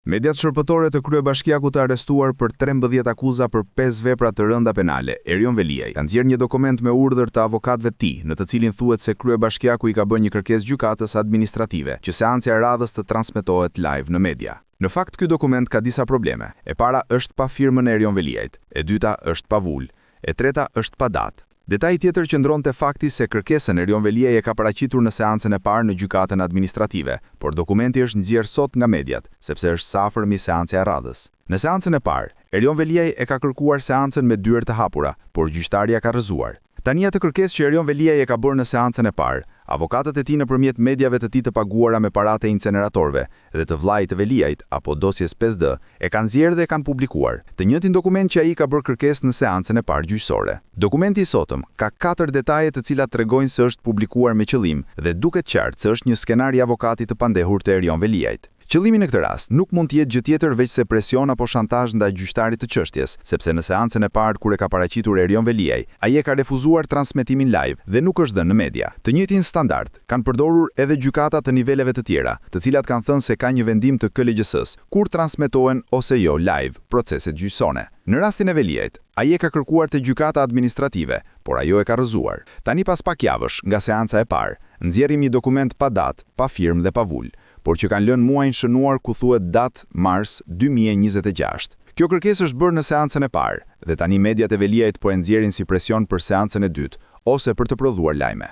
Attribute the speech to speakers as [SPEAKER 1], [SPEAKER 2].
[SPEAKER 1] Mediat shërbëtore të kryebashkiakut të arrestuar për 13 akuza për 5 vepra të rënda penale, Erion Veliaj, kanë nxjerrë një dokument me urdhër të avokatëve të tij, në të cilin thuhet se kryebashkiaku i ka bërë një kërkesë gjykatës administrative që seanci e radhës të transmetohet live në media. Në fakt, ky dokument ka disa probleme. E para është pa firmën e Erion Veliajt, e dyta është pa vulë, e treta është pa datë. Detaj tjetër qëndron te fakti se kërkesën Erion Veliaj e ka paraqitur në seancën e parë në gjykatën administrative, por dokumenti është nxjerrë sot nga mediat, sepse është sa afërmi seanca e radhës. Në seancën e parë, Erion Veliaj e ka kërkuar seancën me dyert të hapura, por gjyqtarja ka rrëzuar. Tani atë kërkesë që Erion Veliaj e ka bërë në seancën e parë, avokatët e tij nëpërmjet mediave të tij të paguara me paratë e inceneratorëve dhe të vllajit të Veliajt apo dosjes 5D e kanë nxjerrë dhe kanë publikuar të njëjtin dokument që ai ka bërë kërkesë në seancën e parë gjyqësore. Dokumenti i sotëm ka 4 detaje të cilat tregojnë se është publikuar me qëllim dhe duket qartë se është një skenar i avokatit të pandehur të Erion Veliajt. Qëllimi në këtë rast nuk mund të jetë gjë tjetër veç se presion apo shantazh ndaj gjyqtarit të çështjes, sepse në seancën e parë kur e ka paraqitur Erion Veliaj, ai e ka refuzuar transmetimin live dhe nuk është dhënë në media. Të njëjtin standard kanë përdorur edhe gjykata të niveleve të tjera, të cilat kanë thënë se ka një vendim të KLGS-s kur transmetohen ose jo live proceset gjyqësore. Në rastin e Veliajt, ai e ka kërkuar te gjykata administrative, por ajo e ka rrëzuar. Tani pas pak javësh nga seanca e parë, nxjerrim një dokument pa datë, pa firmë dhe pa vulë, por që kanë lënë muajin shënuar ku thuhet datë mars 2026. Kjo kërkesë është bërë në seancën e parë dhe tani mediat e Veliajt po e nxjerrin si presion për seancën e dytë ose për të prodhuar lajme.